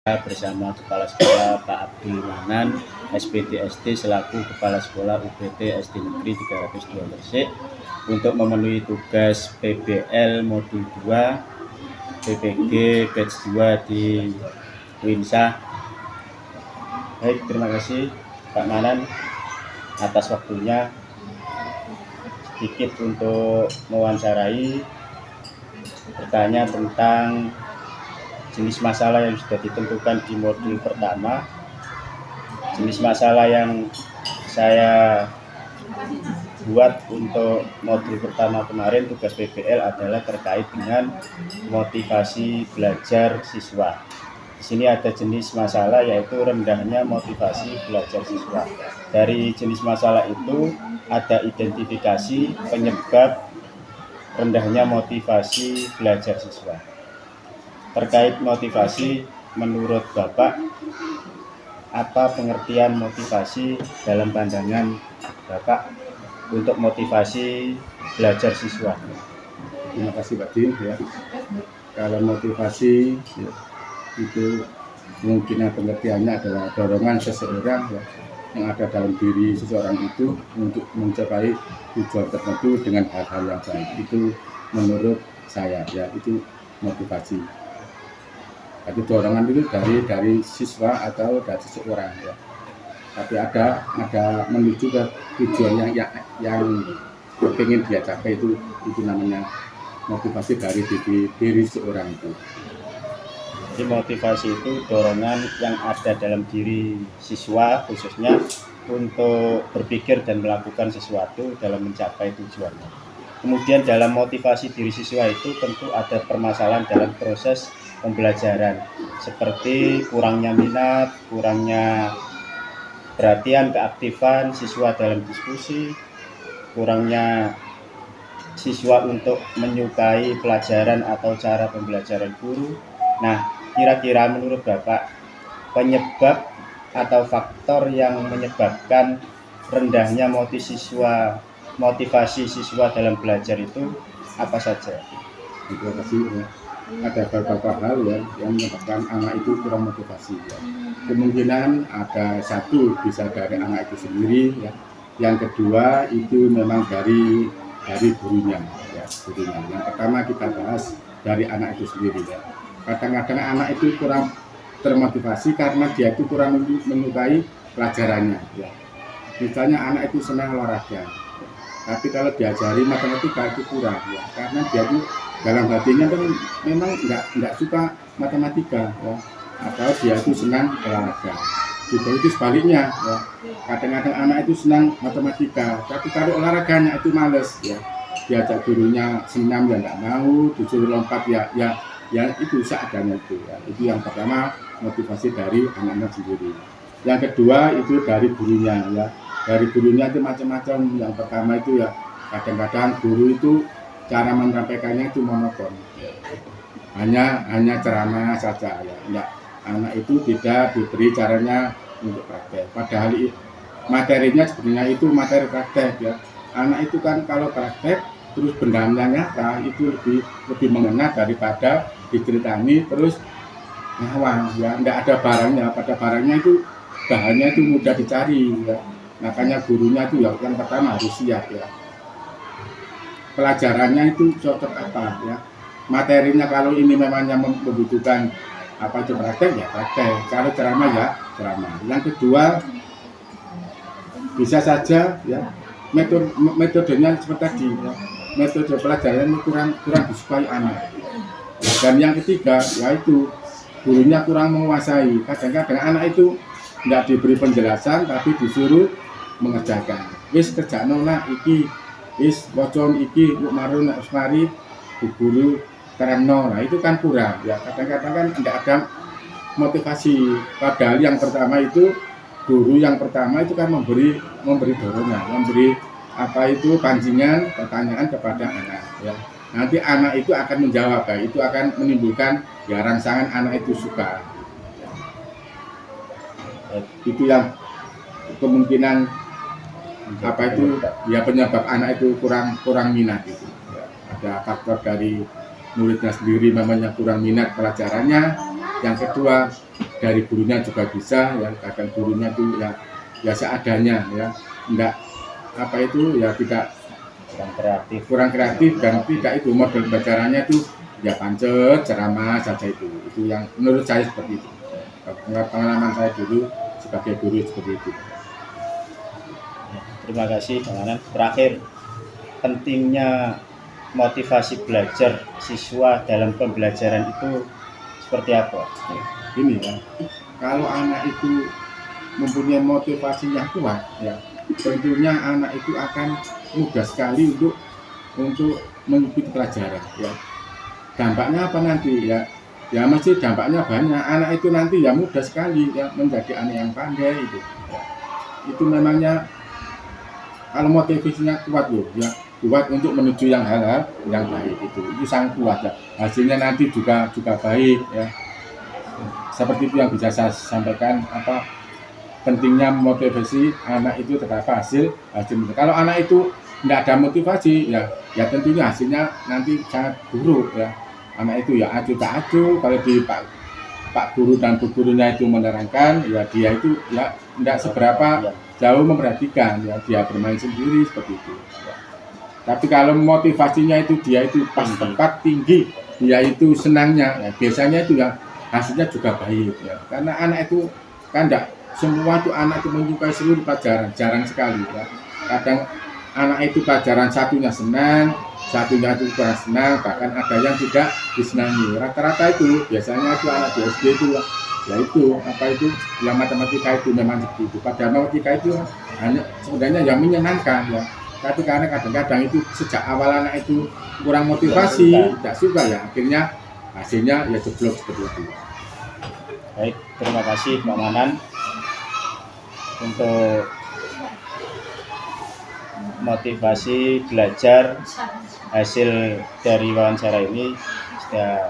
bersama Kepala Sekolah Pak Abdul Manan, SPDST selaku Kepala Sekolah UPT SD Negeri 302 Gresik untuk memenuhi tugas PBL Modul 2 PPG Batch 2 di Winsa. Baik, terima kasih Pak Manan atas waktunya. Sedikit untuk mewawancarai, bertanya tentang jenis masalah yang sudah ditentukan di modul pertama. Jenis masalah yang saya buat untuk modul pertama kemarin tugas PBL adalah terkait dengan motivasi belajar siswa. Di sini ada jenis masalah yaitu rendahnya motivasi belajar siswa. Dari jenis masalah itu ada identifikasi penyebab rendahnya motivasi belajar siswa. Terkait motivasi, menurut Bapak, apa pengertian motivasi dalam pandangan Bapak untuk motivasi belajar siswa? Terima kasih Pak Din ya. Kalau motivasi ya, itu kemungkinan pengertiannya adalah dorongan seseorang ya, yang ada dalam diri seseorang itu untuk mencapai tujuan tertentu dengan hal-hal yang baik. Itu menurut saya ya, itu motivasi. Itu dorongan itu dari siswa atau dari seseorang ya. Tapi ada menuju ke tujuan yang ingin dia capai, itu namanya motivasi dari diri seorang itu. Jadi motivasi itu dorongan yang ada dalam diri siswa khususnya untuk berpikir dan melakukan sesuatu dalam mencapai tujuannya. Kemudian dalam motivasi diri siswa itu tentu ada permasalahan dalam proses pembelajaran seperti kurangnya minat, kurangnya perhatian, keaktifan siswa dalam diskusi, kurangnya siswa untuk menyukai pelajaran atau cara pembelajaran guru. Nah, kira-kira menurut Bapak penyebab atau faktor yang menyebabkan rendahnya motivasi siswa dalam belajar itu apa saja? Terima kasih ya. Ada beberapa hal ya yang menyebabkan anak itu kurang motivasi ya. Kemungkinan ada satu bisa dari anak itu sendiri ya. Yang kedua itu memang dari gurunya ya, gurunya. Yang pertama kita bahas dari anak itu sendiri ya. Kadang-kadang anak itu kurang termotivasi karena dia itu kurang menyukai pelajarannya ya. Misalnya anak itu senang olahraga, tapi kalau diajari matematika itu kurang ya, karena dia itu dalam hatinya kan memang nggak suka matematika ya, atau dia itu senang olahraga. Juga itu sebaliknya ya, kadang-kadang anak itu senang matematika tapi kalau olahraganya itu males ya, diajak gurunya senam ya nggak mau, disuruh lompat ya itu seadanya itu ya. Itu yang pertama, motivasi dari anak-anak sendiri. Yang kedua itu dari gurunya ya, dari gurunya itu macam-macam. Yang pertama itu ya, kadang-kadang guru itu cara menyampaikannya itu monoton, hanya ceramah saja ya. Enggak, anak itu tidak diberi caranya untuk praktek. Padahal materinya sebenarnya itu materi praktek ya. Anak itu kan kalau praktek terus bendanya nyata itu lebih mengena daripada diceritani terus ngawang ya. Enggak ada barangnya, pada barangnya itu bahannya itu mudah dicari ya. Makanya gurunya itu yang pertama harus siap ya. Pelajarannya itu cocok apa ya, materinya kalau ini memangnya membutuhkan apa itu praktek ya praktek, kalau ceramah ya ceramah. Yang kedua bisa saja ya metodenya seperti tadi ya, metode pelajaran kurang disukai anak. Dan yang ketiga yaitu gurunya kurang menguasai. Kadang-kadang anak itu tidak diberi penjelasan tapi disuruh mengerjakan. Wis kerjaan nak iki, wis bocon iki, yuk marun mari guru terangno. Nah itu kan kurang ya. Kadang-kadang kan tidak ada motivasi. Padahal yang pertama itu guru yang pertama itu kan memberi dorongan, memberi apa itu pancingan pertanyaan kepada anak ya. Nanti anak itu akan menjawab ya. Itu akan menimbulkan ya rangsangan anak itu suka. Itu yang kemungkinan apa itu ya penyebab anak itu kurang minat itu ya. Ada faktor dari muridnya sendiri namanya kurang minat pelajarannya. Yang kedua dari gurunya juga bisa ya, kadang gurunya tuh ya seadanya ya, enggak apa itu ya, tidak kurang kreatif dan tidak itu model pembelajarannya itu ya pancet ceramah saja, itu yang menurut saya seperti itu. Pengalaman saya dulu sebagai guru seperti itu. Terima kasih Bang Anan. Terakhir, pentingnya motivasi belajar siswa dalam pembelajaran itu seperti apa? Ini ya, kalau anak itu mempunyai motivasi yang kuat ya, tentunya anak itu akan mudah sekali untuk mengikuti pelajaran ya. Dampaknya apa nanti ya? Ya mesti dampaknya banyak. Anak itu nanti ya mudah sekali ya menjadi anak yang pandai itu. Ya. Itu memangnya kalau motivasinya kuat loh ya, kuat untuk menuju yang hal-hal yang baik itu sangat kuat ya. Hasilnya nanti juga baik ya. Seperti itu yang bisa saya sampaikan, apa pentingnya motivasi anak itu terdapat hasil. Kalau anak itu tidak ada motivasi ya tentunya hasilnya nanti sangat buruk ya. Anak itu ya acuh tak acuh, kalau di Pak Guru dan Bu Gurunya itu menerangkan ya, dia itu ya tidak seberapa jauh memperhatikan ya, dia bermain sendiri seperti itu ya. Tapi kalau motivasinya itu dia itu pas tepat tinggi, dia itu senangnya ya, biasanya itu ya hasilnya juga baik ya, karena anak itu kan tidak semua tuh anak itu menyukai seluruh pelajaran, jarang sekali ya. Kadang anak itu pelajaran satunya senang, satunya itu kurang senang, bahkan ada yang tidak disenangi. Rata-rata itu biasanya itu anak di SD itu ya itu apa itu yang matematika itu memang seperti itu. Padahal matematika itu hanya sebenarnya yang menyenangkan ya. Tapi karena kadang-kadang itu sejak awal anak itu kurang motivasi, tidak suka ya, akhirnya hasilnya ya jeblok seperti itu. Baik, terima kasih Pak Manan untuk motivasi belajar hasil dari wawancara ini. Sudah